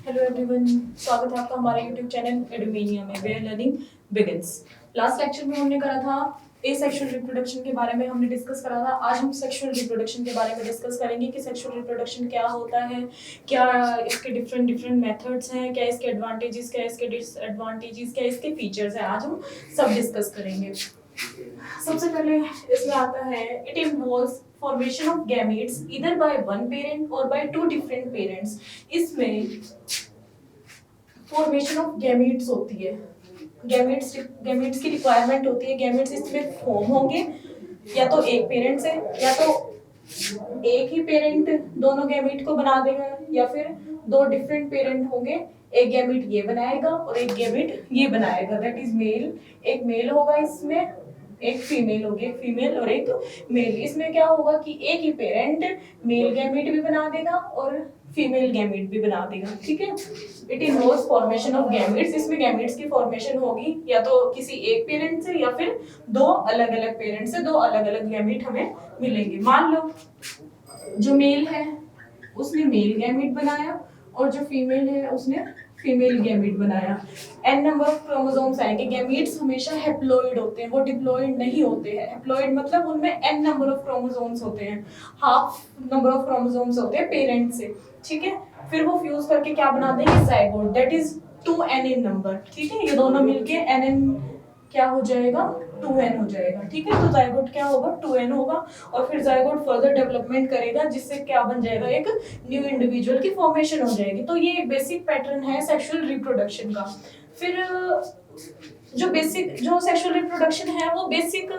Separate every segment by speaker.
Speaker 1: Hello everyone, स्वागत है आपका हमारे यूट्यूब चैनल एडुमेनिया में where learning begins. Last lecture में हमने करा था एसेक्सुअल रिप्रोडक्शन के बारे में हमने डिस्कस करा था। आज हम सेक्सुअल रिप्रोडक्शन के बारे में डिस्कस करेंगे कि सेक्सुअल रिप्रोडक्शन क्या होता है, क्या इसके डिफरेंट डिफरेंट मेथड्स हैं, क्या इसके एडवांटेजेस, क्या इसके डिसएडवांटेजेस, क्या इसके फीचर्स हैं। आज हम सब डिस्कस करेंगे। सबसे पहले इसमें आता है it involves formation of gametes either by one parent और बाय टू डिफरेंट पेरेंट्स। इसमें फॉर्मेशन ऑफ गैमेट्स होती है। गैमेट्स की रिक्वायरमेंट होती है। गैमेट्स इसमें फॉर्म होंगे या तो एक पेरेंट से, या तो एक ही पेरेंट दोनों गैमेट को बना देगा, या फिर दो डिफरेंट पेरेंट होंगे, एक गैमेट ये बनाएगा और एक गैमेट ये बनाएगा, दैट इज मेल। एक मेल होगा इसमें, एक फीमेल होगी, एक फीमेल और एक मेल। इसमें क्या होगा कि एक ही पेरेंट मेल गैमेट भी बना देगा और फीमेल गैमेट भी बना देगा। ठीक है, it involves formation of gametes. इसमें गैमेट्स की फॉर्मेशन होगी या तो किसी एक पेरेंट से या फिर दो अलग अलग पेरेंट से, दो अलग अलग गैमेट हमें मिलेंगे। मान लो जो मेल है उसने मेल गैमेट बनाया और जो फीमेल है उसने फीमेल गैमेट बनाया। एन नंबर ऑफ क्रोमोसोम्स आएंगे। गैमेट्स हमेशा हैप्लॉइड होते हैं, वो डिप्लॉइड नहीं होते हैं। हैप्लॉइड मतलब उनमें एन नंबर ऑफ क्रोमोसोम्स होते हैं, हाफ नंबर ऑफ क्रोमोसोम्स होते हैं पेरेंट से। ठीक है, फिर वो फ्यूज करके क्या बना देंगे, zygote, that is 2n in number. ठीक है, ये दोनों मिलके nn क्या हो जाएगा, 2n हो जाएगा। ठीक है, तो जाइगोट क्या होगा, 2n होगा। और फिर जाइगोट फर्दर डेवलपमेंट करेगा जिससे क्या बन जाएगा, एक न्यू इंडिविजुअल की फॉर्मेशन हो जाएगी। तो ये एक बेसिक पैटर्न है सेक्सुअल रिप्रोडक्शन का। फिर जो सेक्सुअल रिप्रोडक्शन है वो बेसिक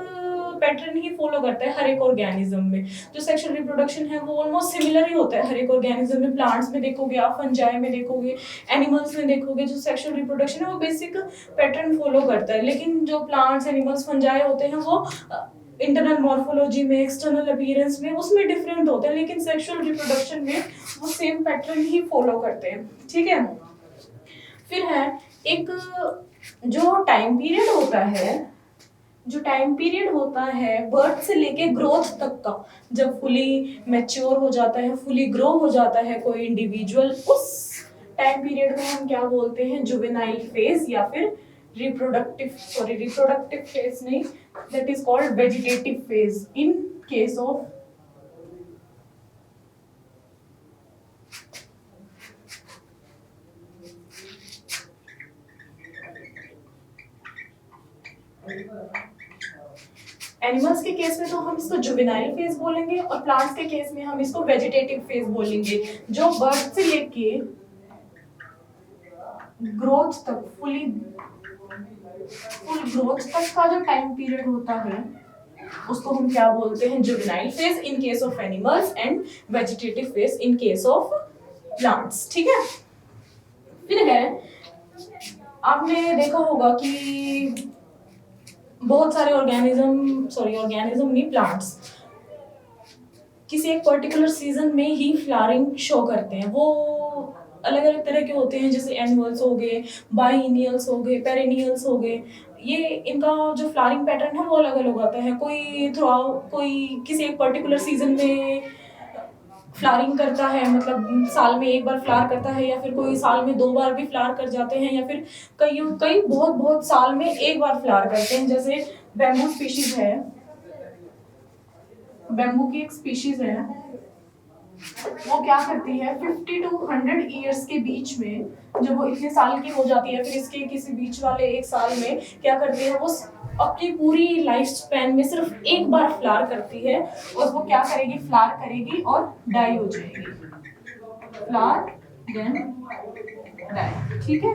Speaker 1: पैटर्न ही फॉलो करता है हर एक ऑर्गेनिज्म में। जो सेक्सुअल रिप्रोडक्शन है वो ऑलमोस्ट सिमिलर ही होता है हर एक ऑर्गेनिज्म में। प्लांट्स में देखोगे आप, फंजाई में देखोगे, एनिमल्स में देखोगे, जो सेक्सुअल रिप्रोडक्शन है वो बेसिक पैटर्न फॉलो करता है। लेकिन जो प्लांट्स, एनिमल्स, फंजाई होते हैं वो इंटरनल मॉर्फोलॉजी में, एक्सटर्नल अपीयरेंस में, उसमें डिफरेंट होते हैं, लेकिन सेक्सुअल रिप्रोडक्शन में वो सेम पैटर्न ही फॉलो करते हैं। ठीक है, फिर है एक जो टाइम पीरियड होता है, जो टाइम पीरियड होता है बर्थ से लेके ग्रोथ तक का, जब फुली मैच्योर हो जाता है, फुली ग्रो हो जाता है कोई इंडिविजुअल, उस टाइम पीरियड को हम क्या बोलते हैं, जुवेनाइल फेज या फिर रिप्रोडक्टिव फेज नहीं, that is called vegetative phase in case of animals के केस में तो हम इसको जुवेनाइल फेज बोलेंगे और प्लांट्स के केस में हम इसको वेजिटेटिव फेज बोलेंगे। जो बर्थ से लेके ग्रोथ तक, फुल ग्रोथ तक का जो टाइम पीरियड होता है उसको हम क्या बोलते हैं, juvenile phase in case of animals and vegetative phase in case of plants. ठीक है, फिर है आपने देखा होगा कि बहुत सारे ऑर्गेनिज्म नहीं, प्लांट्स किसी एक पर्टिकुलर सीजन में ही फ्लावरिंग शो करते हैं। वो अलग अलग तरह के होते हैं, जैसे एनुअल्स हो गए, बाइनियल्स हो गए, पेरेनियल्स हो गए। ये इनका जो फ्लावरिंग पैटर्न है वो अलग अलग होता है। कोई किसी एक पर्टिकुलर सीजन में फ्लावरिंग करता है, मतलब साल में एक बार फ्लावर करता है, या फिर कोई साल में 2 बार भी फ्लावर कर जाते हैं, या फिर कई कई बहुत बहुत साल में एक बार फ्लावर करते हैं। जैसे बैम्बू स्पीशीज है, बैम्बू की एक स्पीशीज है, वो क्या करती है 50 to 100 ईयर्स के बीच में, जब वो इतने साल की हो जाती है, फिर इसके किसी बीच वाले एक साल में क्या करती है, वो अपनी पूरी लाइफ स्पैन में सिर्फ एक बार फ्लावर करती है। और वो क्या करेगी, फ्लावर करेगी और डाई हो जाएगी, फ्लावर देन डाई। ठीक है,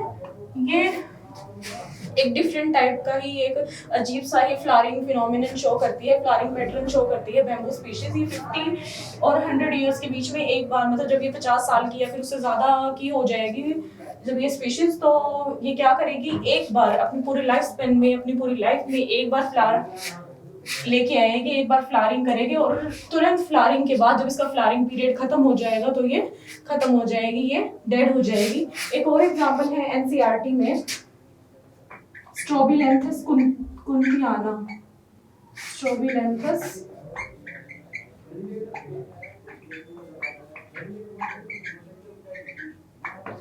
Speaker 1: ये एक डिफरेंट टाइप का ही, एक अजीब सा ही फ्लावरिंग फिनोमिनन शो करती है, फ्लावरिंग पैटर्न शो करती है बैम्बू स्पीशीज। ये 50 और 100 ईयर्स के बीच में एक बार, मतलब जब ये 50 साल की या फिर उससे ज्यादा की हो जाएगी जब ये स्पीशीज, तो ये क्या करेगी, एक बार अपनी पूरी लाइफ स्पेन में, अपनी पूरी लाइफ में एक बार फ्लावर लेके आएगी, एक बार फ्लावरिंग करेगी और तुरंत फ्लावरिंग के बाद जब इसका फ्लावरिंग पीरियड खत्म हो जाएगा तो ये खत्म हो जाएगी, ये डेड हो जाएगी। एक और एग्जांपल है एनसीईआरटी में, स्ट्रोबिलैंथस कुंतियाना, स्ट्रोबिलैंथस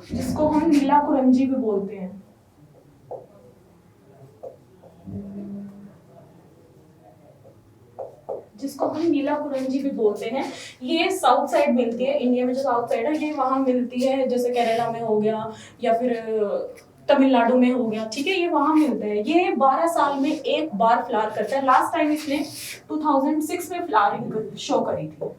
Speaker 1: जिसको हम नीला कुरंजी भी बोलते हैं। जिसको हम नीला कुरंजी भी बोलते हैं। ये साउथ साइड मिलती है, इंडिया में जो साउथ साइड है ये वहां मिलती है, जैसे केरला में हो गया या फिर तमिलनाडु में हो गया, ठीक है, ये वहां मिलता है। ये 12 साल में एक बार फ्लावर करता है। लास्ट टाइम इसने 2006 में फ्लावरिंग शो करी थी।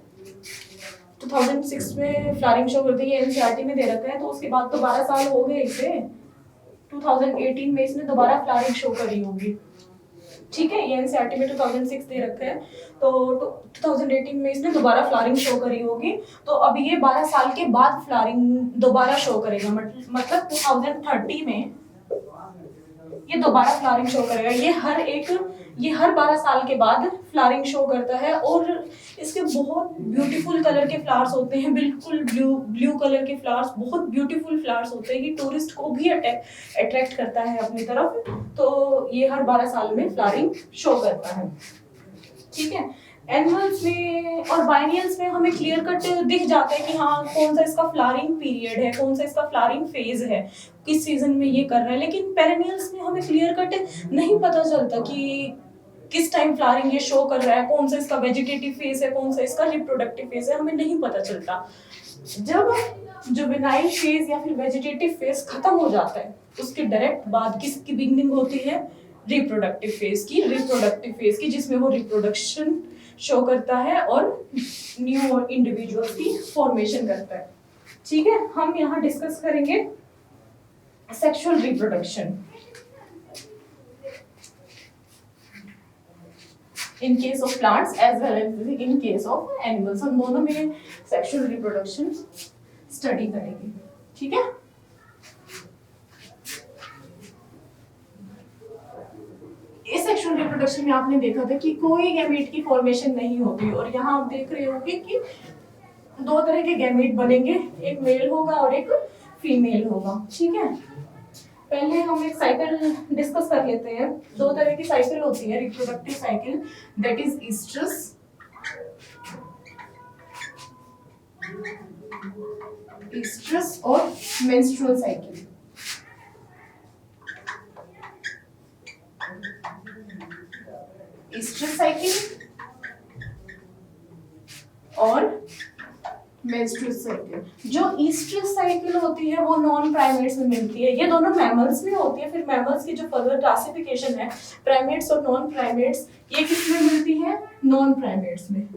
Speaker 1: 2006 में फ्लावरिंग शो करती है, एनसीईआरटी में दे रखा है, तो उसके बाद तो 12 साल हो गए इसे। 2018 में इसने दोबारा फ्लावरिंग शो करी होगी, ठीक है, ये एनसीईआरटी में 2006 दे रखा है, तो 2018 में इसने दोबारा फ्लावरिंग शो करी होगी। तो अब ये 12 साल के बाद फ्लावरिंग दोबारा शो करेगा, मतलब 2030 में ये दोबारा फ्लावरिंग शो करेगा। ये हर 12 साल के बाद फ्लावरिंग शो करता है, और इसके बहुत ब्यूटीफुल कलर के फ्लावर्स होते हैं, बिल्कुल ब्लू कलर के फ्लावर्स, बहुत ब्यूटीफुल फ्लावर्स होते हैं। ये टूरिस्ट को भी अट्रैक्ट करता है अपनी तरफ। तो ये हर 12 साल में फ्लावरिंग शो करता है, ठीक है। एनुअल्स में और बाइनियल्स में हमें क्लियर कट दिख जाता है कि हाँ कौन सा इसका फ्लावरिंग पीरियड है, कौन सा इसका फ्लावरिंग फेज है, किस सीजन में ये कर रहा है। लेकिन पेरेनियल्स में हमें क्लियर कट नहीं पता चलता कि किस टाइम फ्लावरिंग ये शो कर रहा है, कौन सा इसका वेजिटेटिव फेज है, कौन सा इसका रिप्रोडक्टिव फेज है, हमें नहीं पता चलता। जब जुवेनाइल फेज या फिर वेजिटेटिव फेज खत्म हो जाता है, उसके डायरेक्ट बाद किसकी बिगिनिंग होती है, रिप्रोडक्टिव फेज की, जिसमें वो रिप्रोडक्शन शो करता है और न्यू इंडिविजुअल्स की फॉर्मेशन करता है, ठीक है। हम यहाँ डिस्कस करेंगे sexual reproduction in case of plants as well as in case of animals. हम दोनों में सेक्सुअल रिप्रोडक्शन स्टडी करेंगे, ठीक है। इस सेक्सुअल रिप्रोडक्शन में आपने देखा था कि कोई गैमेट की फॉर्मेशन नहीं होती, और यहाँ आप देख रहे होंगे कि दो तरह के गैमेट बनेंगे, एक मेल होगा और एक फीमेल होगा, ठीक है। पहले हम एक साइकिल डिस्कस कर लेते हैं। दो तरह की साइकिल होती है reproductive cycle, that is oestrus और मेंस्ट्रुअल साइकिल। ईस्ट्रस साइकिल और मेंस्ट्रुअल साइकिल। जो ईस्ट्रस साइकिल होती है वो नॉन प्राइमेट्स में मिलती है। ये दोनों मैमल्स में होती है। फिर मैमल्स की जो फर्दर क्लासिफिकेशन है प्राइमेट्स और नॉन प्राइमेट्स, ये किस में मिलती है, नॉन प्राइमेट्स में।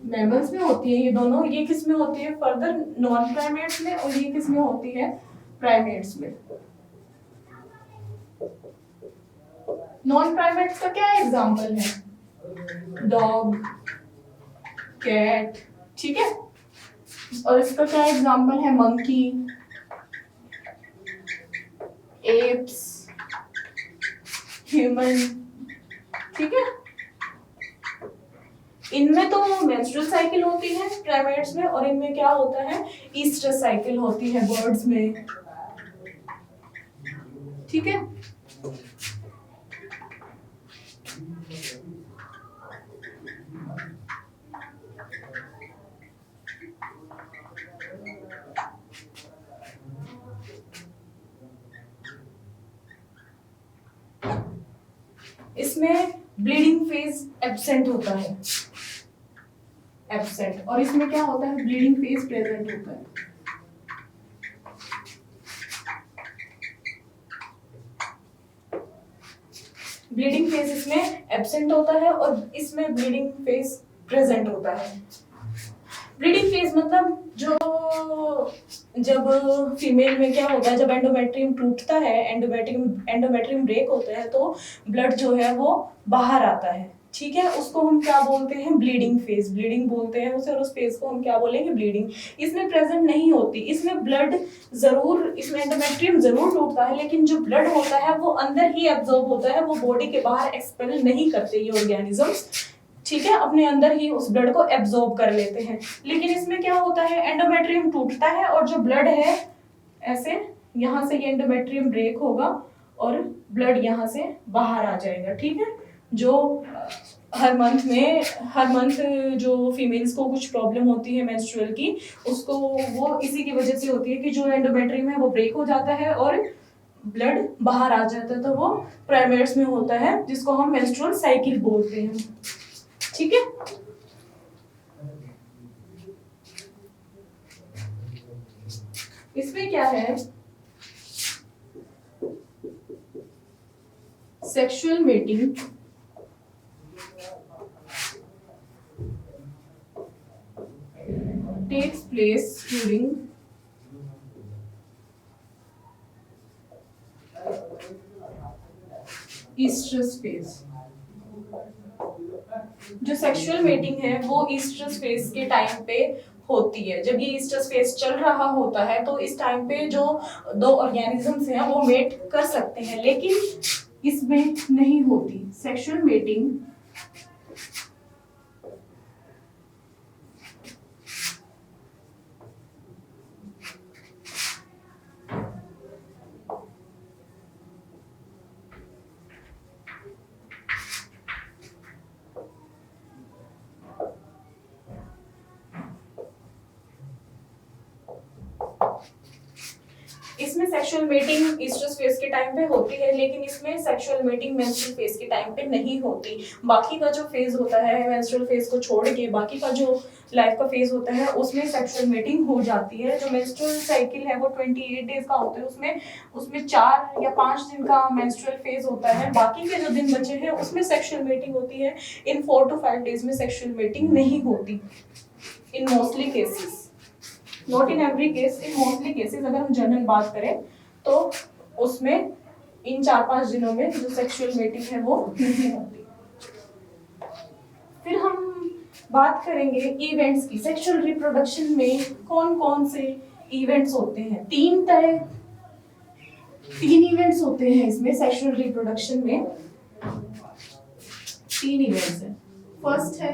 Speaker 1: मैमल्स में होती है ये दोनों, ये किस में होती है, फर्दर नॉन प्राइमेट्स में, और ये किस में होती है, प्राइमेट्स में। नॉन प्राइमेट्स का क्या एग्जांपल है, डॉग, कैट, ठीक है। और इसका क्या एग्जांपल है, मंकी, एप्स, ह्यूमन, ठीक है। इनमें तो मेंस्ट्रुअल साइकिल होती है प्राइमेट्स में, और इनमें क्या होता है, ईस्ट्रस साइकिल होती है बर्ड्स में, ठीक है। इसमें ब्लीडिंग फेज एब्सेंट होता है, एब्सेंट, और इसमें क्या होता है, ब्लीडिंग फेज प्रेजेंट होता है। ब्लीडिंग फेज इसमें एब्सेंट होता है और इसमें ब्लीडिंग फेज प्रेजेंट होता है। ब्लीडिंग फेज मतलब जब फीमेल में क्या होता है, जब एंडोमेट्रियम टूटता है, एंडोमेट्रियम ब्रेक होता है, तो ब्लड जो है वो बाहर आता है, ठीक है। उसको हम क्या बोलते हैं, ब्लीडिंग फेज, ब्लीडिंग बोलते हैं उसे, और उस फेज को हम क्या बोलेंगे, ब्लीडिंग। इसमें प्रेजेंट नहीं होती, इसमें ब्लड जरूर, इसमें एंडोमेट्रियम जरूर टूटता है, लेकिन जो ब्लड होता है वो अंदर ही एब्जॉर्ब होता है, वो बॉडी के बाहर एक्सपेल नहीं करते ये ऑर्गेनिजम्स, ठीक है, अपने अंदर ही उस ब्लड को एब्जॉर्ब कर लेते हैं। लेकिन इसमें क्या होता है, एंडोमेट्रियम टूटता है और जो ब्लड है ऐसे यहाँ से ये एंडोमेट्रियम ब्रेक होगा और ब्लड यहाँ से बाहर आ जाएगा, ठीक है। जो हर मंथ जो फीमेल्स को कुछ प्रॉब्लम होती है मेंस्ट्रुअल की, उसको वो इसी की वजह से होती है कि जो एंडोमेट्रियम है वो ब्रेक हो जाता है और ब्लड बाहर आ जाता है, तो वो प्राइमेट्स में होता है जिसको हम मेंस्ट्रुअल साइकिल बोलते हैं। ठीक है, इसमें क्या है, sexual mating takes place during estrus phase। जो सेक्सुअल मेटिंग है वो ईस्ट्रस फेज के टाइम पे होती है। जब ये ईस्ट्रस फेज चल रहा होता है तो इस टाइम पे जो दो ऑर्गेनिजम्स हैं वो मेट कर सकते हैं, लेकिन इसमें नहीं होती सेक्सुअल मेटिंग। इसमें सेक्सुअल मेटिंग ईस्ट्रस फेज के टाइम पे होती है, लेकिन इसमें सेक्सुअल मेटिंग मेंस्ट्रुअल फेज के टाइम पे नहीं होती। बाकी का जो फेज होता है मेंस्ट्रुअल फेज को छोड़ के बाकी का जो लाइफ का फेज होता है उसमें सेक्सुअल मेटिंग हो जाती है। जो मेंस्ट्रुअल साइकिल है वो 28 डेज का होता है, उसमें 4 या 5 दिन का मेंस्ट्रुअल फेज होता है। बाकी के जो दिन बचे हैं उसमें सेक्सुअल मेटिंग होती है। इन 4 to 5 डेज में सेक्सुअल मेटिंग नहीं होती इन mostly cases, not in every case, in mostly cases. अगर हम जनरल बात करें तो उसमें इन 4-5 दिनों में जो सेक्सुअल मेटिंग है वो नहीं होती। फिर हम बात करेंगे इवेंट्स की। सेक्सुअल रिप्रोडक्शन में कौन कौन से इवेंट्स होते हैं? 3 इवेंट्स होते हैं इसमें। सेक्सुअल रिप्रोडक्शन में 3 इवेंट्स हैं। फर्स्ट है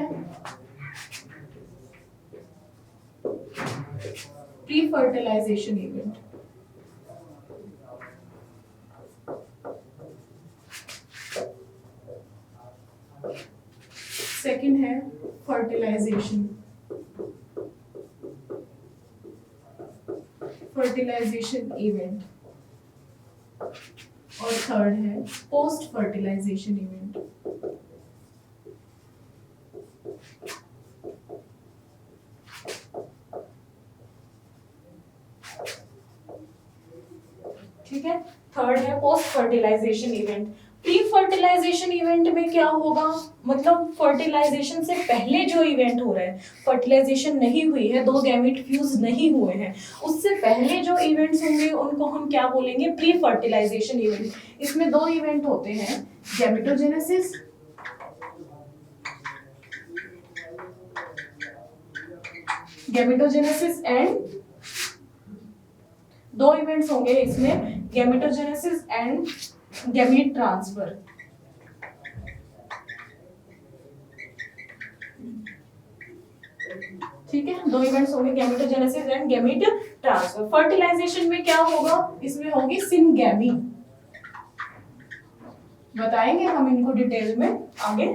Speaker 1: प्री फर्टिलाइजेशन इवेंट, सेकंड है फर्टिलाइजेशन इवेंट, और थर्ड है पोस्ट फर्टिलाइजेशन इवेंट। ठीक है, थर्ड है post fertilization event. Pre fertilization event में क्या होगा, मतलब फर्टिलाइजेशन से पहले जो इवेंट हो रहा है, फर्टिलाइजेशन नहीं हुई है, 2 गैमीट फ्यूज नहीं हुए हैं, उससे पहले जो इवेंट्स होंगे उनको हम क्या बोलेंगे? Pre fertilization event. इसमें 2 इवेंट होते हैं, गैमेटोजेनेसिस एंड 2 इवेंट्स होंगे इसमें, गैमेटोजेनेसिस एंड गैमीट ट्रांसफर। ठीक है, 2 इवेंट्स होंगे, gametogenesis and gamete transfer. Fertilization में क्या होगा? इसमें होगी सिनगैमी। बताएंगे हम इनको डिटेल में आगे।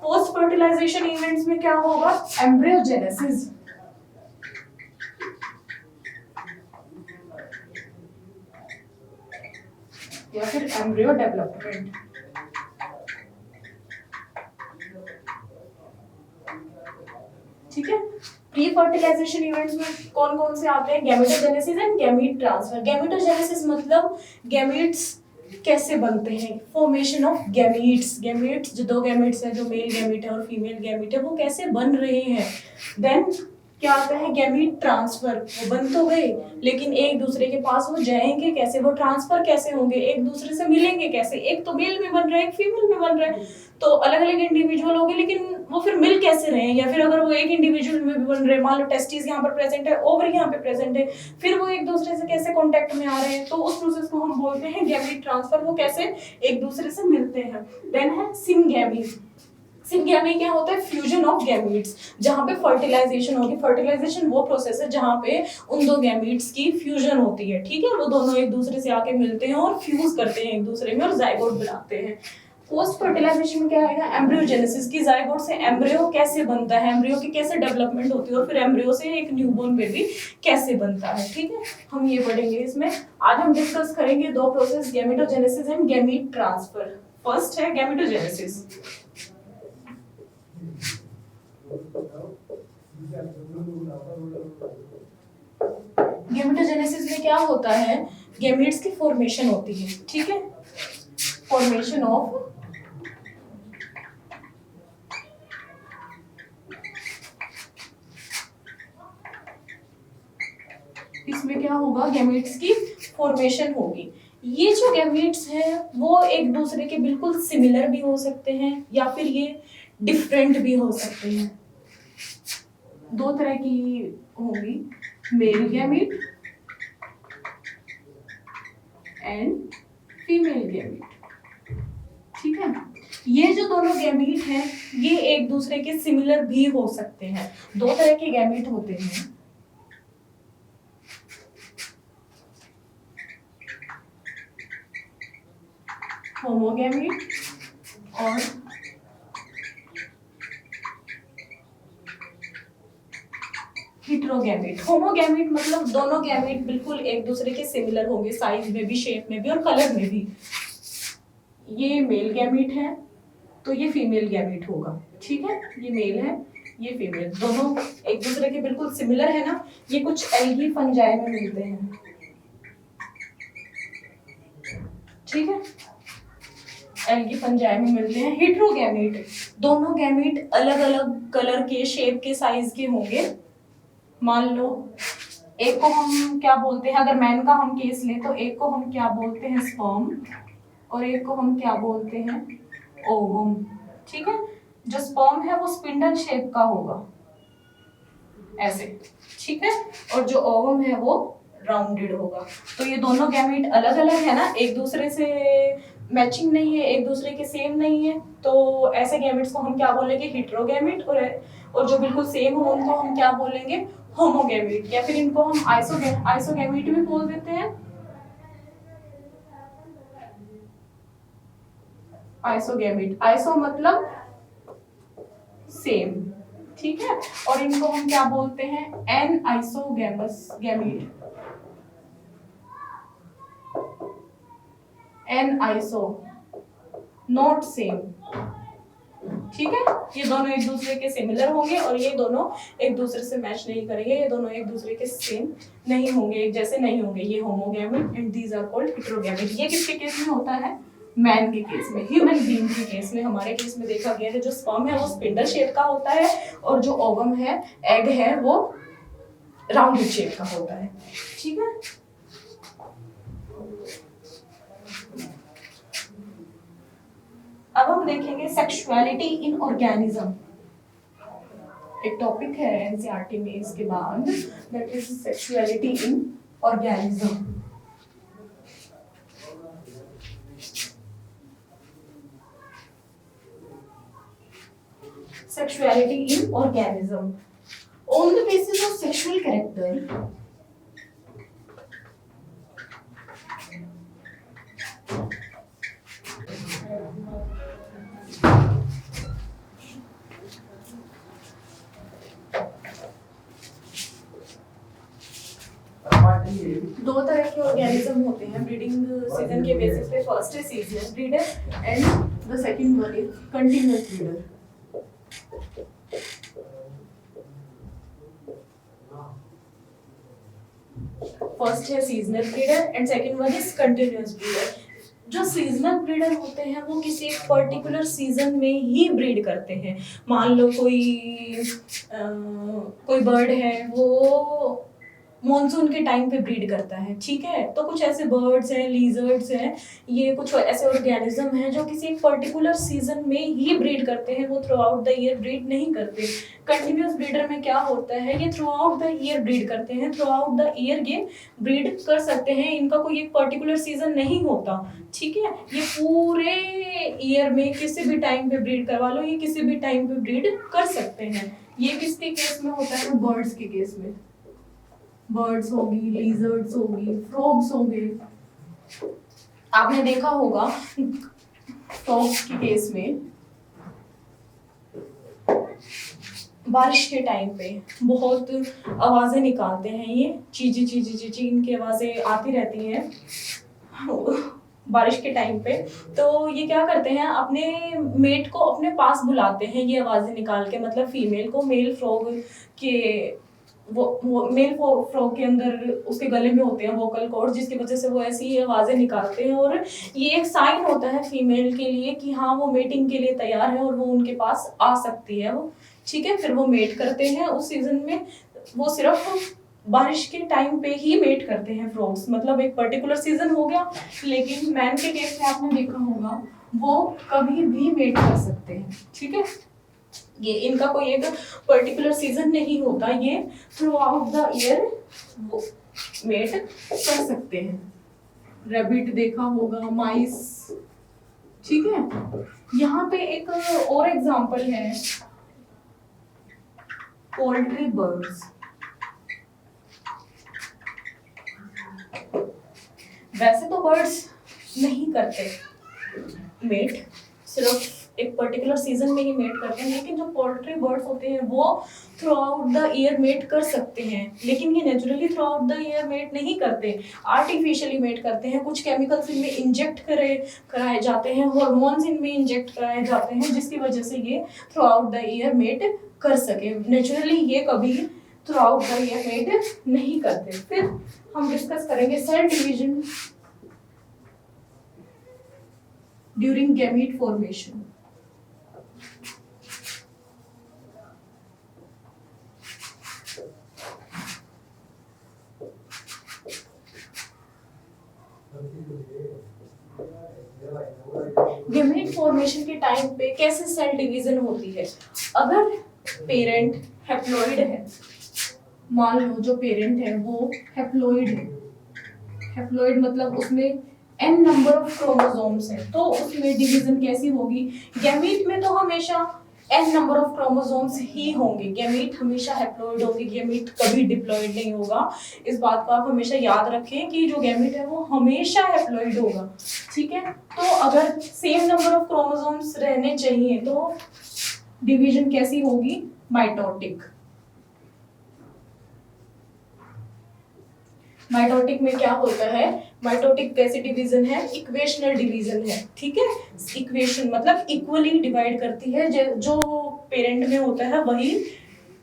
Speaker 1: पोस्ट फर्टिलाइजेशन इवेंट्स में क्या होगा? एम्ब्रियोजेनेसिस या फिर एम्ब्रियो डेवलपमेंट। ठीक है, प्री फर्टिलाइजेशन इवेंट्स में कौन कौन से आते हैं? Gametogenesis and gamete transfer. Gametogenesis मतलब गैमीट्स कैसे बनते हैं, फॉर्मेशन ऑफ गैमीट्स जो 2 गैमीट्स हैं, जो मेल गैमीट है और फीमेल गैमीट है, वो कैसे बन रहे हैं। देन क्या आता है? Gamete transfer. वो बन तो गए लेकिन एक दूसरे के पास वो जाएंगे कैसे, वो ट्रांसफर कैसे होंगे, एक दूसरे से मिलेंगे कैसे? एक तो मेल में बन रहा है, एक फीमेल में बन रहा है, तो अलग अलग इंडिविजुअल होंगे, लेकिन वो फिर मिल कैसे रहे हैं? या फिर अगर वो एक इंडिविजुअल में भी बन रहे हैं, मान लो टेस्टिस यहाँ पर प्रेजेंट है, ओवरी यहाँ पे प्रेजेंट है, फिर वो एक दूसरे से कैसे कांटेक्ट में आ रहे हैं? तो उस प्रोसेस को हम बोलते हैं गैमीट ट्रांसफर। वो कैसे एक दूसरे से मिलते हैं। देन है सिनगैमी। सिनगैमी क्या होता है? फ्यूजन ऑफ गैमीट्स, जहाँ पे फर्टिलाइजेशन होगी। फर्टिलाइजेशन वो प्रोसेस है जहाँ पे उन 2 गैमीट्स की फ्यूजन होती है। ठीक है, वो दोनों एक दूसरे से आके मिलते हैं और फ्यूज करते हैं एक दूसरे में और जाइगोट बनाते हैं। पोस्ट फर्टिलाइजेशन में क्या आएगा, एम्ब्रियोजेनेसिस की जाइगोट से एम्ब्रियो कैसे बनता है, एम्ब्रियो की कैसे डेवलपमेंट होती है और फिर एम्ब्रियो से एक न्यूबॉर्न बेबी कैसे बनता है। ठीक है, हम ये पढ़ेंगे इसमें। आज हम डिस्कस करेंगे दो process, gametogenesis and gamete transfer. First है गैमेटोजेनेसिस। गैमेटोजेनेसिस में क्या होता है, गैमीट्स की फॉर्मेशन होती है। ठीक है, फॉर्मेशन ऑफ इसमें क्या होगा, गैमीट्स की फॉर्मेशन होगी। ये जो गैमीट्स हैं वो एक दूसरे के बिल्कुल सिमिलर भी हो सकते हैं या फिर ये डिफरेंट भी हो सकते हैं। दो तरह की होंगी, male gamete and female gamete. ठीक है, ये जो दोनों गैमीट हैं ये एक दूसरे के सिमिलर भी हो सकते हैं। दो तरह के गैमीट होते हैं, होमोगैमीट और हेटेरोगैमीट। होमोगैमीट मतलब दोनों गैमीट बिल्कुल एक दूसरे के सिमिलर होंगे, साइज में भी, शेप में भी और कलर में भी। ये मेल गैमीट है तो ये फीमेल गैमीट होगा। ठीक है, ये मेल है ये फीमेल, दोनों एक दूसरे के बिल्कुल सिमिलर है ना। ये कुछ एल्गी फंजाई में मिलते हैं। ठीक है, एल्गी फंजाई में मिलते हैं। हेटेरोगैमीट, दोनों गैमीट अलग अलग कलर के, शेप के, साइज के होंगे। मान लो एक को हम क्या बोलते हैं, अगर मैन का हम केस लें तो एक को हम क्या बोलते हैं, स्पर्म, और एक को हम क्या बोलते हैं, ओवम। ठीक है, जो स्पर्म है वो स्पिंडल शेप का होगा ऐसे। ठीक है, और जो ओवम है वो राउंडेड होगा। तो ये दोनों गैमीट अलग अलग है ना, एक दूसरे से मैचिंग नहीं है, एक दूसरे के सेम नहीं है। तो ऐसे गैमीट्स को हम क्या बोलेंगे, हेटेरोगैमीट। और जो बिल्कुल सेम हो उनको हम क्या बोलेंगे, होमोगैमीट, या फिर इनको हम आइसोगैमीट भी बोल देते हैं। आइसोगैमीट, आइसो मतलब सेम। ठीक है, और इनको हम क्या बोलते हैं, anisogamous gamete, aniso not same. ठीक है, ये दोनों एक दूसरे के सिमिलर होंगे और ये दोनों एक दूसरे से मैच नहीं करेंगे, ये दोनों एक दूसरे के सेम नहीं होंगे, एक जैसे नहीं होंगे। ये होमोगैमिट एंड दीज आर कॉल्ड हेटेरोगैमिट। ये किसके केस में होता है, मैन के केस में, ह्यूमन बीइंग के केस में। हमारे केस में देखा गया है जो स्पर्म है वो स्पिंडल शेप का होता है और जो ओवम है, एग है, वो राउंडेड शेप का होता है। ठीक है, अब हम देखेंगे सेक्सुअलिटी इन ऑर्गेनिज्म। एक टॉपिक है एनसीईआरटी में इसके बाद, that is sexuality in organism. Sexuality in organism. On the basis of sexual character, दो तरह के ऑर्गेनिज्म होते हैं ब्रीडिंग सीजन के बेसिस पे। फर्स्ट है seasonal breeder and the second one is continuous breeder. First है seasonal breeder and second one is continuous breeder. जो सीजनल ब्रीडर होते हैं वो किसी एक पर्टिकुलर सीजन में ही ब्रीड करते हैं। मान लो कोई बर्ड है वो मॉनसून के टाइम पे ब्रीड करता है। ठीक है, तो कुछ ऐसे बर्ड्स हैं, लीजर्ड्स हैं, ये कुछ ऐसे ऑर्गेनिज्म हैं जो किसी एक पर्टिकुलर सीजन में ही ब्रीड करते हैं, वो throughout the year breed नहीं करते। कंटिन्यूअस ब्रीडर में क्या होता है, ये throughout the year breed करते हैं, थ्रू आउट द ईयर ये ब्रीड कर सकते हैं, इनका कोई एक पर्टिकुलर सीजन नहीं होता। ठीक है, ये पूरे ईयर में किसी भी टाइम पे ब्रीड करवा लो, ये किसी भी टाइम पे ब्रीड कर सकते हैं। ये किसके केस में होता है, बर्ड्स के केस में। बर्ड्स होगी, लिजर्ड्स होगी, फ्रॉग्स होंगे। आपने देखा होगा फ्रॉग्स के केस में बारिश के टाइम पे बहुत आवाजें निकालते हैं, ये चीची चीची चीची इनकी आवाजें आती रहती हैं बारिश के टाइम पे। तो ये क्या करते हैं, अपने मेट को अपने पास बुलाते हैं ये आवाजें निकाल के, मतलब फीमेल को। मेल फ्रॉग के वो मेल फ्रॉग के अंदर उसके गले में होते हैं वोकल कॉर्ड, जिसकी वजह से वो ऐसी आवाजें निकालते हैं, और ये एक साइन होता है फीमेल के लिए कि हाँ वो मेटिंग के लिए तैयार है और वो उनके पास आ सकती है वो। ठीक है, फिर वो मेट करते हैं उस सीजन में। वो सिर्फ बारिश के टाइम पे ही मेट करते हैं फ्रॉग्स, मतलब एक पर्टिकुलर सीजन हो गया। लेकिन मैन के केस में आपने देखा होगा वो कभी भी मेट कर सकते हैं। ठीक है, ये इनका कोई एक पर्टिकुलर सीजन नहीं होता, ये थ्रू आउट द ईयर वो मेट कर सकते हैं। रैबिट देखा होगा, माइस। ठीक है, यहाँ पे एक और एग्जांपल है, पोल्ट्री बर्ड्स। वैसे तो बर्ड्स नहीं करते मेट, सिर्फ एक पर्टिकुलर सीजन में ही मेट करते हैं, लेकिन जो पोल्ट्री बर्ड्स होते हैं वो throughout the year mate कर सकते हैं। लेकिन ये naturally throughout the year mate नहीं करते, आर्टिफिशियली मेट करते हैं। कुछ केमिकल्स इनमें इंजेक्ट कराए जाते हैं, हार्मोन्स इनमें इंजेक्ट कराए जाते हैं, जिसकी वजह से ये throughout the year mate कर सके। नेचुरली ये कभी throughout the year mate नहीं करते। फिर हम डिस्कस करेंगे cell division during gamete formation. Gamete formation के टाइम पे कैसे सेल डिवीजन होती है। अगर पेरेंट हैप्लॉइड है, मान लो जो पेरेंट है वो हैप्लॉइड है, हैप्लॉइड मतलब उसमें n नंबर ऑफ क्रोमोसोम्स है, तो उसमें डिवीजन कैसी होगी। गैमीट में तो हमेशा n नंबर ऑफ क्रोमोसोम्स ही होंगे, गैमीट हमेशा हैप्लॉइड होगी, गैमीट कभी डिप्लॉइड नहीं होगा। इस बात को आप हमेशा याद रखें कि जो गैमीट है वो हमेशा हैप्लॉइड होगा। ठीक है, तो अगर सेम नंबर ऑफ क्रोमोसोम्स रहने चाहिए तो डिवीजन कैसी होगी, माइटोटिक। माइटोटिक में क्या होता है, माइटोटिक कैसी डिवीजन है, इक्वेशनल डिवीजन है। ठीक है, इक्वेशन मतलब इक्वली डिवाइड करती है, जो पेरेंट में होता है वही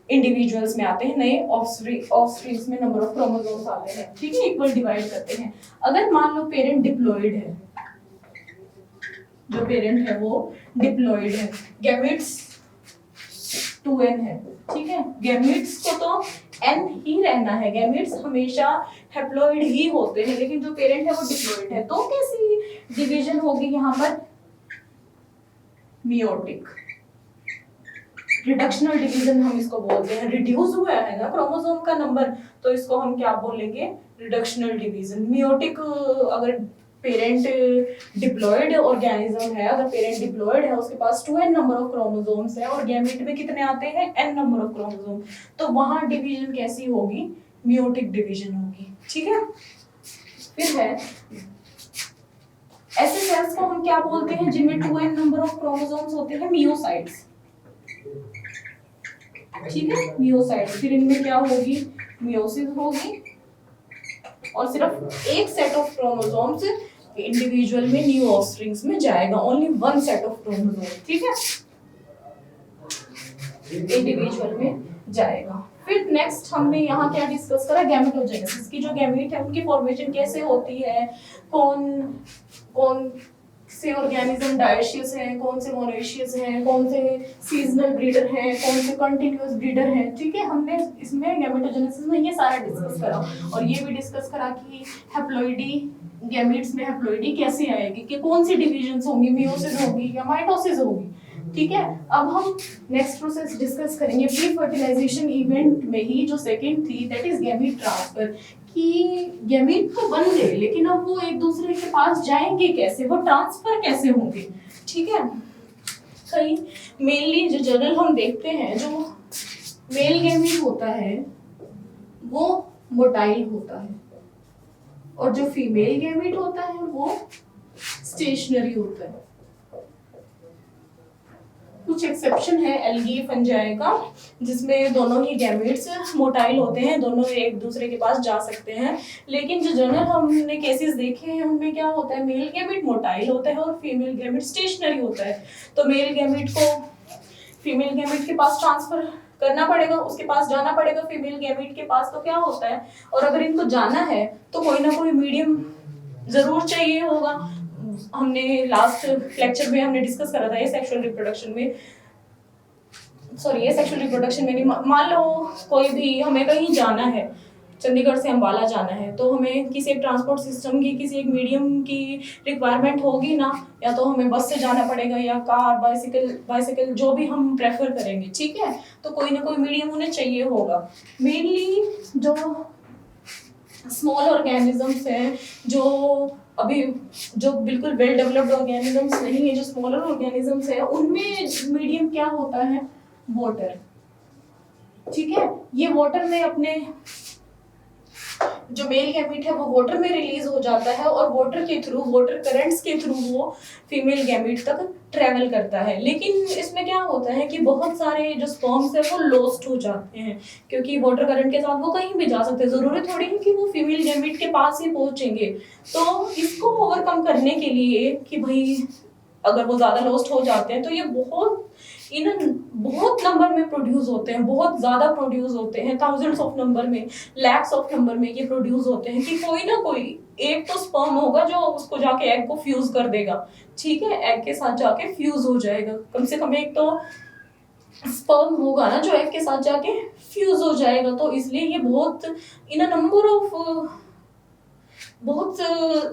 Speaker 1: इंडिविजुअल्स में आते हैं, नए ऑफस्प्रिंग्स में नंबर ऑफ क्रोमोसोम्स आते हैं। ठीक है, इक्वल डिवाइड करते हैं। अगर मान लो पेरेंट डिप्लॉइड है, जो पेरेंट है वो डिप्लॉइड है, गैमेट्स 2n है। ठीक है, गैमेट्स को तो n ही रहना है, गैमेट्स हमेशा हैप्लॉइड ही होते हैं, लेकिन जो पेरेंट है वो डिप्लॉइड है। तो कैसी डिवीजन होगी यहाँ पर, मियोटिक। रिडक्शनल डिवीजन हम इसको बोलते हैं, रिड्यूस हुआ है ना क्रोमोसोम का नंबर, तो इसको हम क्या बोलेंगे, रिडक्शनल डिवीजन। मियोटिक अगर पेरेंट डिप्लॉयड ऑर्गेनिज्म है, अगर पेरेंट डिप्लॉयड है उसके पास 2n नंबर ऑफ क्रोमोसोम्स है और गैमेट में कितने आते हैं, n नंबर ऑफ क्रोमोसोम, तो वहां डिवीजन कैसी होगी, मियोटिक डिवीजन होगी। ठीक है, फिर है ऐसे सेल्स को हम क्या बोलते हैं जिनमें 2n नंबर ऑफ क्रोमोसोम्स होते हैं, मियोसाइट्स। ठीक है, मियोसाइट्स। फिर इनमें क्या होगी, मियोसिस होगी और सिर्फ एक सेट ऑफ क्रोमोसोम्स इंडिविजुअल में न्यू ऑफस्प्रिंग्स में जाएगा, only one set of chromosome. ठीक है, इंडिविजुअल में जाएगा। फिर नेक्स्ट हमने यहाँ क्या डिस्कस करा, गैमेटोजेनेसिस की जो गैमेट है उनकी फॉर्मेशन कैसे होती है, कौन से ऑर्गेनिज्म डायशियस है, कौन से मोनोशियस है, कौन से सीजनल ब्रीडर है, कौन से कंटिन्यूअस ब्रीडर है। ठीक है, हमने इसमें गैमेटोजेनेसिस में ये सारा डिस्कस करा और ये भी डिस्कस करा कि हैप्लॉइडी गैमेट्स में हैप्लॉइडी कैसे आएगी, कि कौन सी डिविजन्स होंगी, मियोसिस होगी या माइटोसिस होगी। ठीक है, अब हम नेक्स्ट प्रोसेस डिस्कस करेंगे प्री फर्टिलाइजेशन इवेंट में ही, जो सेकंड थी दैट इज गैमेट ट्रांसफर, कि गैमेट तो बन गए लेकिन अब वो एक दूसरे के पास जाएंगे कैसे, वो ट्रांसफर कैसे होंगे। ठीक है, कई मेनली जो जनरल हम देखते हैं, जो मेल गैमेट होता है वो मोटाइल होता है और जो फीमेल गैमेट होता है वो स्टेशनरी होता है। कुछ एक्सेप्शन है एल्गी फंजाई का, जिसमें दोनों ही गैमेट्स मोटाइल होते हैं, दोनों एक दूसरे के पास जा सकते हैं। लेकिन जो जनरल हमने केसेस देखे हैं उनमें क्या होता है, मेल गैमेट मोटाइल होता है और फीमेल गैमेट स्टेशनरी होता है। तो मेल गैमेट को फीमेल गैमेट के पास ट्रांसफर करना पड़ेगा, उसके पास जाना पड़ेगा फीमेल गैमेट के पास। तो क्या होता है, और अगर इनको जाना है तो कोई ना कोई मीडियम जरूर चाहिए होगा। हमने लास्ट लेक्चर में हमने डिस्कस करा था ये सेक्सुअल रिप्रोडक्शन में, नहीं, मान लो कोई भी हमें कहीं जाना है, चंडीगढ़ से अंबाला जाना है, तो हमें किसी एक ट्रांसपोर्ट सिस्टम की किसी एक मीडियम की रिक्वायरमेंट होगी ना, या तो हमें बस से जाना पड़ेगा या कार, बाइसिकल जो भी हम प्रेफर करेंगे, ठीक है। तो कोई ना कोई मीडियम उन्हें चाहिए होगा। मेनली जो स्मॉल ऑर्गेनिजम्स हैं, जो बिल्कुल वेल डेवलप्ड ऑर्गेनिजम्स नहीं है, जो स्मॉलर ऑर्गेनिजम्स है, उनमें मीडियम क्या होता है, वाटर, ठीक है। ये वाटर में अपने जो मेल गैमेट है वो वाटर में रिलीज हो जाता है और वाटर के थ्रू, वाटर करंट्स के थ्रू वो फीमेल गैमेट तक ट्रेवल करता है। लेकिन इसमें क्या होता है कि बहुत सारे जो स्पर्म्स है वो लॉस्ट हो जाते हैं, क्योंकि वाटर करंट के साथ वो कहीं भी जा सकते हैं, जरूरी थोड़ी है कि वो फीमेल गैमेट के पास ही पहुंचेंगे। तो इसको ओवरकम करने के लिए कि भाई अगर वो ज्यादा लॉस्ट हो जाते हैं तो ये बहुत नंबर में प्रोड्यूस होते हैं, बहुत ज्यादा प्रोड्यूस होते हैं, थाउजेंड्स ऑफ नंबर में, लैक्स ऑफ नंबर में ये प्रोड्यूस होते हैं कि कोई ना कोई एक तो स्पर्म होगा जो उसको जाके एग को फ्यूज कर देगा, ठीक है, एग के साथ जाके फ्यूज हो जाएगा। कम से कम एक तो स्पर्म होगा ना जो एग के साथ जाके फ्यूज हो जाएगा। तो इसलिए ये बहुत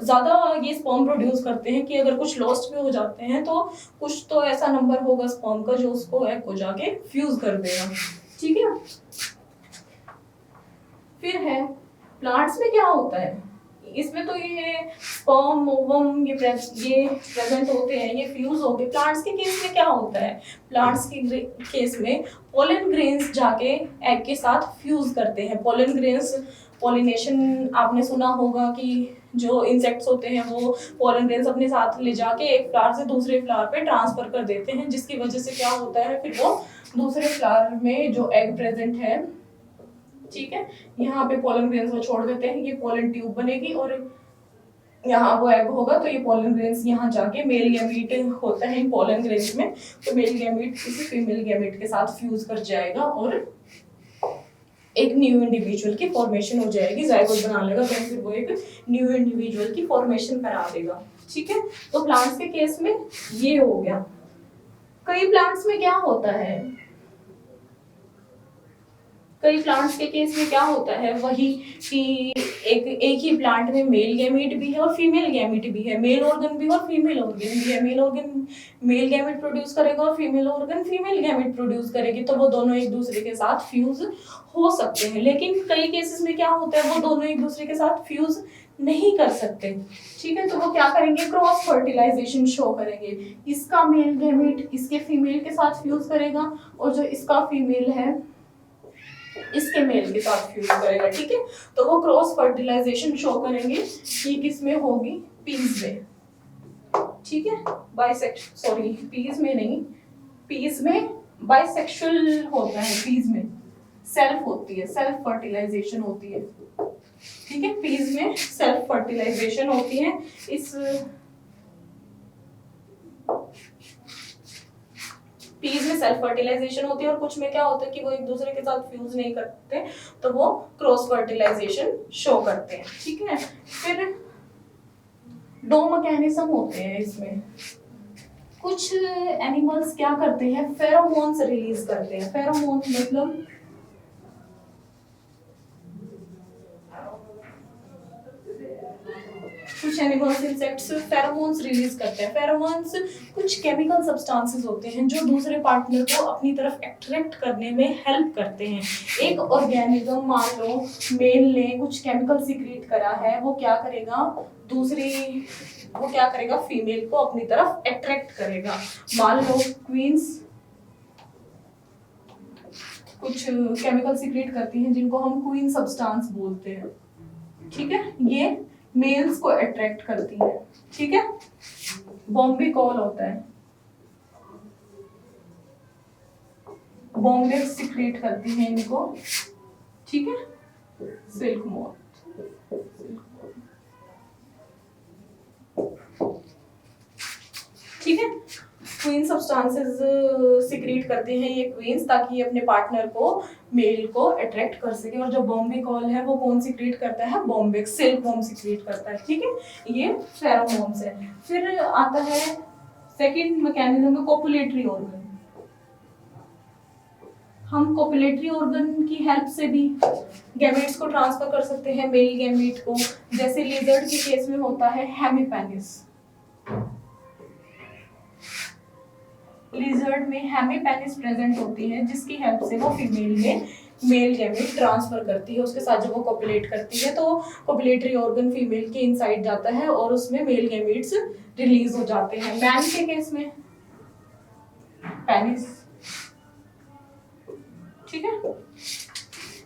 Speaker 1: ज्यादा ये स्पर्म प्रोड्यूस करते हैं कि अगर कुछ लॉस्ट भी हो जाते हैं तो कुछ तो ऐसा नंबर होगा स्पर्म का जो उसको एग को जाके फ्यूज कर देगा, ठीक है। फिर है प्लांट्स में क्या होता है, इसमें तो ये स्पर्म ओवम ये प्रेजेंट होते हैं, ये फ्यूज हो गए। प्लांट्स के केस में क्या होता है, प्लांट्स के केस में पोलन ग्रेन्स जाके एग के साथ फ्यूज करते हैं। पोलन ग्रेन्स, पॉलिनेशन आपने सुना होगा कि जो इंसेक्ट्स होते हैं वो पोलन ग्रेन्स अपने साथ ले जाके एक फ्लावर से दूसरे फ्लावर पे ट्रांसफर कर देते हैं, जिसकी वजह से क्या होता है, फिर वो दूसरे फ्लावर में जो एग प्रेजेंट है, ठीक है, यहाँ पे पोलन ग्रेन्स वो छोड़ देते हैं, ये पोलन ट्यूब बनेगी और यहाँ वो एग होगा। तो ये पोलन ग्रेन्स यहाँ जाके मेल गैमेट होता है इन पोलन ग्रेन्स में, तो मेल गैमेट किसी फीमेल गैमेट के साथ फ्यूज कर जाएगा और एक न्यू इंडिविजुअल की फॉर्मेशन हो जाएगी, जायगोट बना लेगा, तो फिर वो एक न्यू इंडिविजुअल की फॉर्मेशन करा देगा, ठीक है। तो प्लांट्स के केस में ये हो गया। कई प्लांट्स में क्या होता है, कई प्लांट्स के केस में क्या होता है वही कि एक ही प्लांट में मेल गैमेट भी है और फीमेल गैमेट भी है, मेल ऑर्गन भी और फीमेल ऑर्गन भी है। Male organ male gamete produce करेगा और female organ female gamete produce करेगी, तो वो दोनों एक दूसरे के साथ फ्यूज हो सकते हैं। लेकिन कई केसेस में क्या होता है, वो दोनों एक दूसरे के साथ फ्यूज नहीं कर सकते, ठीक है। तो वो क्या करेंगे, क्रॉस फर्टिलाइजेशन शो करेंगे। इसका मेल गैमेट इसके फीमेल के साथ फ्यूज करेगा और जो इसका फीमेल है इसके मेल के साथ फ्यूज करेगा, ठीक है। तो वो क्रॉस फर्टिलाइजेशन शो करेंगे कि किसमें होगी, पीस में, ठीक है। पीस में बाइसेक्सुअल होता है, पीस में सेल्फ होती है, सेल्फ फर्टिलाइजेशन होती है, ठीक है। पीस में सेल्फ फर्टिलाइजेशन होती है। इस पीस में सेल्फ फर्टिलाइजेशन होती है और कुछ में क्या होता है कि वो एक दूसरे के साथ फ्यूज नहीं करते, तो वो क्रॉस फर्टिलाइजेशन शो करते हैं, ठीक है। फिर दो मैकेनिज्म होते हैं इसमें। कुछ एनिमल्स क्या करते हैं, फेरोमोन्स रिलीज करते हैं। फेरोमोन्स मतलब कुछ एनिमल्स, इंसेक्ट्स फेरोमोन्स रिलीज करते हैं। फेरोमोन्स कुछ केमिकल सब्सटेंसेस होते हैं जो दूसरे पार्टनर को अपनी तरफ अट्रैक्ट करने में हेल्प करते हैं। एक ऑर्गेनिज्म, मान लो मेल ने कुछ केमिकल सीक्रेट करा है, वो क्या करेगा, फीमेल को अपनी तरफ अट्रैक्ट करेगा। मान लो क्वींस कुछ केमिकल सीक्रेट करती हैं जिनको हम क्वीन सब्सटेंस बोलते हैं, ठीक है। ये मेल्स को अट्रैक्ट करती है, ठीक है। बॉम्बे कॉल होता है, बॉम्बेक्स सिक्रेट करती हैं इनको, ठीक है। सिल्क मोथ, ठीक है। क्वीन सब्सटेंसेस सिक्रीट करते हैं ये क्वींस, ताकि ये अपने पार्टनर को, मेल को अट्रैक्ट कर सके। और जो बॉम्बिकॉल है वो कौन सिक्रीट करता है? बॉम्बिक्स, सिल्क वॉर्म सिक्रीट करता है, ठीक है। ये फेरोमोन्स है। फिर आता है सेकंड मैकेनिज्म, कोपुलेटरी ऑर्गन। हम कोपुलेटरी ऑर्गन की हेल्प से भी गैमेट्स को ट्रांसफर कर सकते हैं, मेल गैमेट को। जैसे लिजर्ड के केस में होता है हेमीपेनिस, लिजर्ड में हेमीपेनिस प्रेजेंट होती है, जिसकी हेल्प से वो फीमेल में मेल गैमेट ट्रांसफर करती है। उसके साथ जब वो कोपुलेट करती है तो कोपुलेटरी ऑर्गन फीमेल के इनसाइड जाता है और उसमें मेल गैमेट्स रिलीज हो जाते हैं। मैन के केस में पेनिस, ठीक है।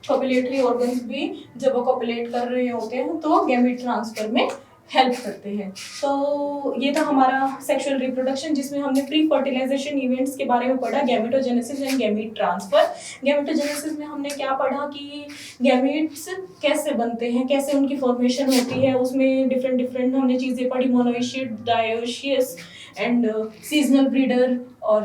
Speaker 1: कोपुलेटरी ऑर्गन्स भी जब वो कोपुलेट कर रहे होते हैं तो गैमेट ट्रांसफर में हेल्प करते हैं। तो ये था हमारा सेक्सुअल रिप्रोडक्शन, जिसमें हमने प्री फर्टिलाइजेशन इवेंट्स के बारे में पढ़ा, gametogenesis and gamete transfer. Gametogenesis में हमने क्या पढ़ा कि गैमेट्स कैसे बनते हैं, कैसे उनकी फॉर्मेशन होती है। उसमें डिफरेंट डिफरेंट हमने चीज़ें पढ़ी, monoecious, dioecious and seasonal breeder और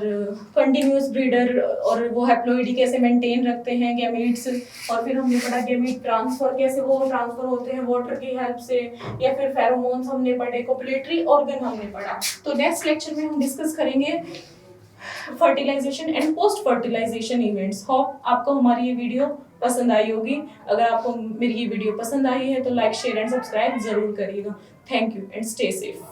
Speaker 1: कंटिन्यूअस ब्रीडर, और वो हैप्लोइडी कैसे मेंटेन रखते हैं गैमेट्स। और फिर हमने पढ़ा गैमेट ट्रांसफर, कैसे वो ट्रांसफर होते हैं वाटर की हेल्प से, या फिर फेरोमोन्स हमने पढ़े, कोपुलेटरी ऑर्गन हमने पढ़ा। तो नेक्स्ट लेक्चर में हम डिस्कस करेंगे fertilization and post fertilization events. Hope आपको हमारी ये वीडियो पसंद आई होगी। अगर आपको मेरी ये वीडियो पसंद आई है तो लाइक, शेयर एंड सब्सक्राइब जरूर करिएगा। Thank you and stay safe.